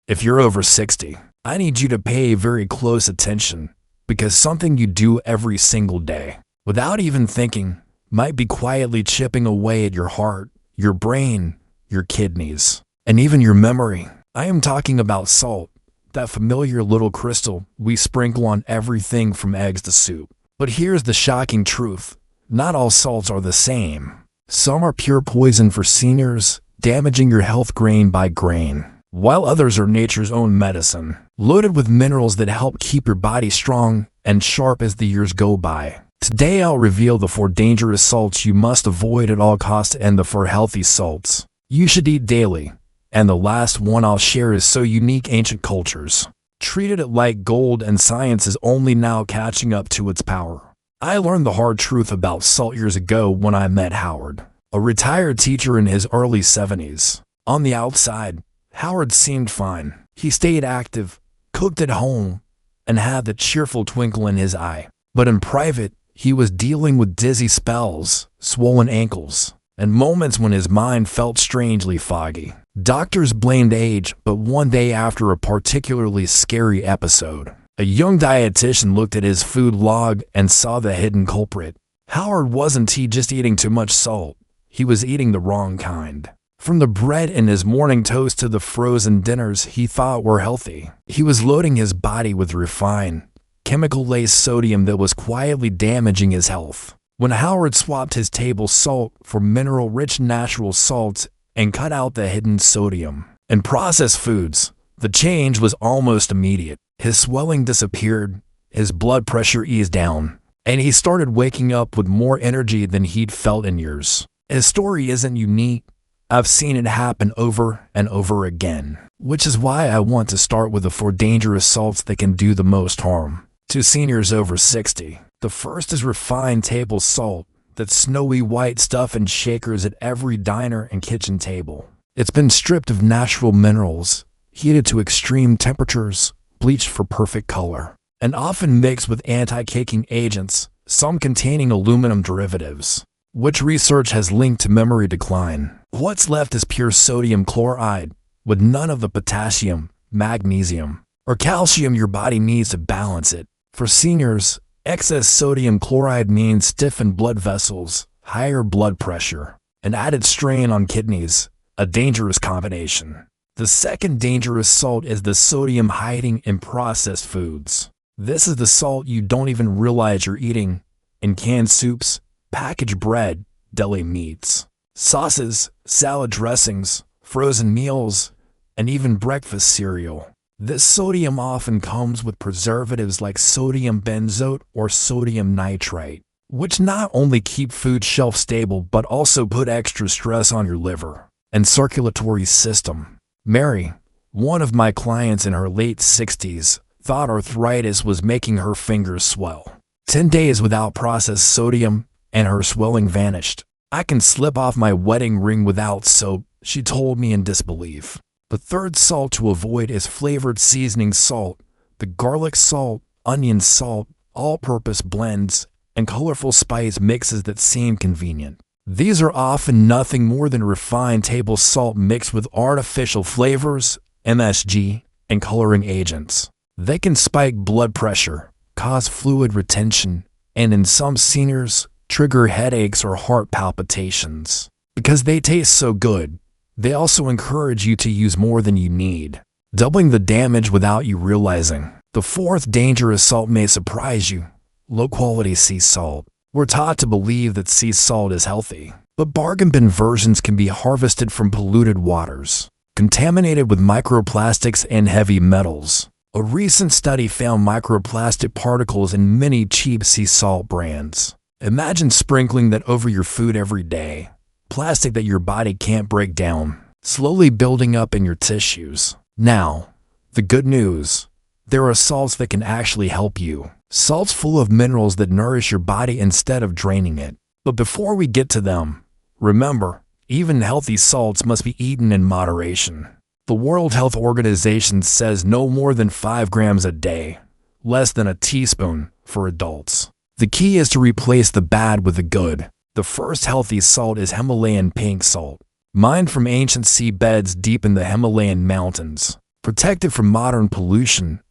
If you're over 60, I need you to pay very close attention because something you do every single day, without even thinking, might be quietly chipping away at your heart, your brain, your kidneys, and even your memory. I am talking about salt, that familiar little crystal we sprinkle on everything from eggs to soup. But here's the shocking truth. Not all salts are the same. Some are pure poison for seniors, damaging your health grain by grain, while others are nature's own medicine, loaded with minerals that help keep your body strong and sharp as the years go by. Today I'll reveal the 4 dangerous salts you must avoid at all costs and the 4 healthy salts you should eat daily. And the last one I'll share is so unique ancient cultures treated it like gold and science is only now catching up to its power. I learned the hard truth about salt years ago when I met Howard, a retired teacher in his early 70s. On the outside, Howard seemed fine. He stayed active, cooked at home, and had the cheerful twinkle in his eye. But in private, he was dealing with dizzy spells, swollen ankles, and moments when his mind felt strangely foggy. Doctors blamed age, but one day after a particularly scary episode, a young dietitian looked at his food log and saw the hidden culprit. Howard wasn't just eating too much salt. He was eating the wrong kind. From the bread in his morning toast to the frozen dinners he thought were healthy, he was loading his body with refined, chemical-laced sodium that was quietly damaging his health. When Howard swapped his table salt for mineral-rich natural salts and cut out the hidden sodium in processed foods, the change was almost immediate. His swelling disappeared, his blood pressure eased down, and he started waking up with more energy than he'd felt in years. His story isn't unique. I've seen it happen over and over again, which is why I want to start with the 4 dangerous salts that can do the most harm to seniors over 60. The first is refined table salt, that snowy white stuff in shakers at every diner and kitchen table. It's been stripped of natural minerals, heated to extreme temperatures, bleached for perfect color, and often mixed with anti-caking agents, some containing aluminum derivatives, which research has linked to memory decline. What's left is pure sodium chloride, with none of the potassium, magnesium, or calcium your body needs to balance it. For seniors, excess sodium chloride means stiffened blood vessels, higher blood pressure, and added strain on kidneys, a dangerous combination. The second dangerous salt is the sodium hiding in processed foods. This is the salt you don't even realize you're eating in canned soups, packaged bread, deli meats, sauces, salad dressings, frozen meals, and even breakfast cereal. This sodium often comes with preservatives like sodium benzoate or sodium nitrite, which not only keep food shelf stable but also put extra stress on your liver and circulatory system. Mary, one of my clients in her late 60s, thought arthritis was making her fingers swell. 10 days without processed sodium, and her swelling vanished. "I can slip off my wedding ring without soap," she told me in disbelief. The third salt to avoid is flavored seasoning salt, the garlic salt, onion salt, all-purpose blends, and colorful spice mixes that seem convenient. These are often nothing more than refined table salt mixed with artificial flavors, MSG, and coloring agents. They can spike blood pressure, cause fluid retention, and in some seniors, trigger headaches or heart palpitations. Because they taste so good, they also encourage you to use more than you need, doubling the damage without you realizing. The fourth dangerous salt may surprise you: low-quality sea salt. We're taught to believe that sea salt is healthy, but bargain bin versions can be harvested from polluted waters, contaminated with microplastics and heavy metals. A recent study found microplastic particles in many cheap sea salt brands. Imagine sprinkling that over your food every day. Plastic that your body can't break down, slowly building up in your tissues. Now, the good news: there are salts that can actually help you. Salts full of minerals that nourish your body instead of draining it. But before we get to them, remember, even healthy salts must be eaten in moderation. The World Health Organization says no more than 5 grams a day, less than a teaspoon for adults. The key is to replace the bad with the good. The first healthy salt is Himalayan pink salt, mined from ancient seabeds deep in the Himalayan mountains. Protected from modern pollution,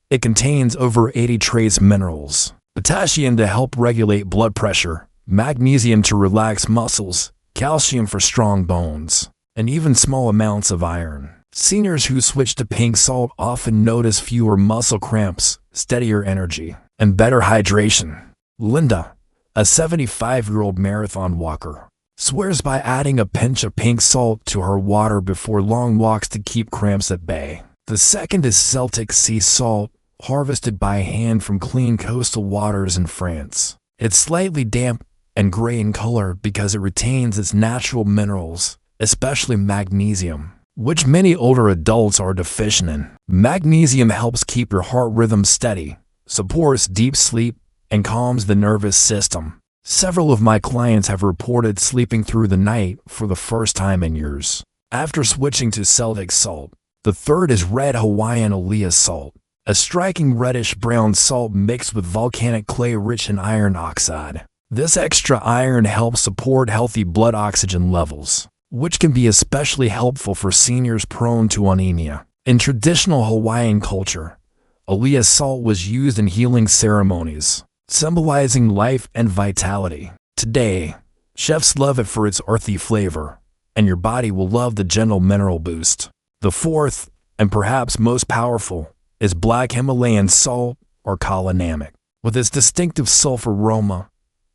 it contains over 80 trace minerals. Potassium to help regulate blood pressure, magnesium to relax muscles, calcium for strong bones, and even small amounts of iron. Seniors who switch to pink salt often notice fewer muscle cramps, steadier energy, and better hydration. Linda, a 75-year-old marathon walker, swears by adding a pinch of pink salt to her water before long walks to keep cramps at bay. The second is Celtic sea salt, harvested by hand from clean coastal waters in France. It's slightly damp and gray in color because it retains its natural minerals, especially magnesium, which many older adults are deficient in. Magnesium helps keep your heart rhythm steady, supports deep sleep, and calms the nervous system. Several of my clients have reported sleeping through the night for the first time in years after switching to Celtic salt. The third is red Hawaiian Alaea salt, a striking reddish-brown salt mixed with volcanic clay rich in iron oxide. This extra iron helps support healthy blood oxygen levels, which can be especially helpful for seniors prone to anemia. In traditional Hawaiian culture, Alaea salt was used in healing ceremonies, symbolizing life and vitality. Today, chefs love it for its earthy flavor, and your body will love the gentle mineral boost. The fourth, and perhaps most powerful, is Black Himalayan salt, or Kalanamic. With its distinctive sulfur aroma,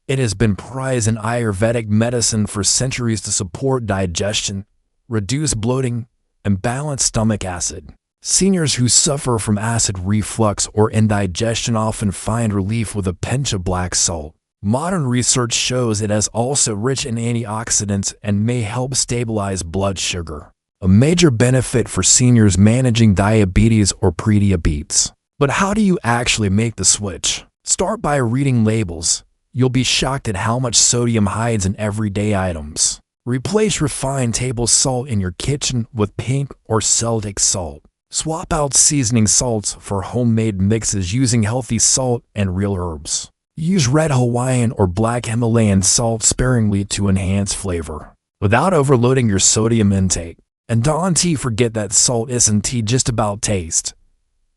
it has been prized in Ayurvedic medicine for centuries to support digestion, reduce bloating, and balance stomach acid. Seniors who suffer from acid reflux or indigestion often find relief with a pinch of black salt. Modern research shows it is also rich in antioxidants and may help stabilize blood sugar, a major benefit for seniors managing diabetes or prediabetes. But how do you actually make the switch? Start by reading labels. You'll be shocked at how much sodium hides in everyday items. Replace refined table salt in your kitchen with pink or Celtic salt. Swap out seasoning salts for homemade mixes using healthy salt and real herbs. Use red Hawaiian or black Himalayan salt sparingly to enhance flavor, without overloading your sodium intake. And don't forget that salt isn't just about taste.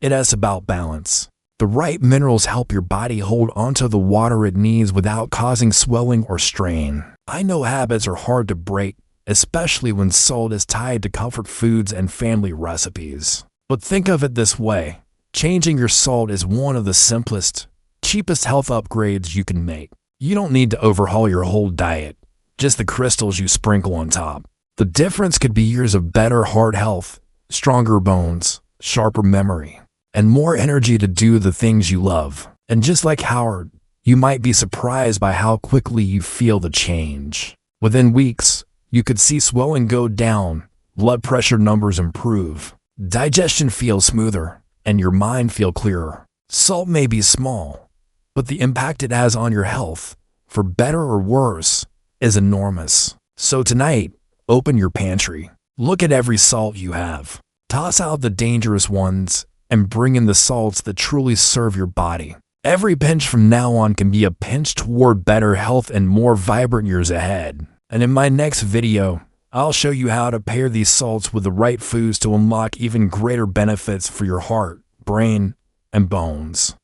It is about balance. The right minerals help your body hold onto the water it needs without causing swelling or strain. I know habits are hard to break, especially when salt is tied to comfort foods and family recipes. But think of it this way. Changing your salt is one of the simplest, cheapest health upgrades you can make. You don't need to overhaul your whole diet, just the crystals you sprinkle on top. The difference could be years of better heart health, stronger bones, sharper memory, and more energy to do the things you love. And just like Howard, you might be surprised by how quickly you feel the change. Within weeks, you could see swelling go down, blood pressure numbers improve, digestion feel smoother, and your mind feel clearer. Salt may be small, but the impact it has on your health, for better or worse, is enormous. So tonight, open your pantry. Look at every salt you have. Toss out the dangerous ones and bring in the salts that truly serve your body. Every pinch from now on can be a pinch toward better health and more vibrant years ahead. And in my next video, I'll show you how to pair these salts with the right foods to unlock even greater benefits for your heart, brain, and bones.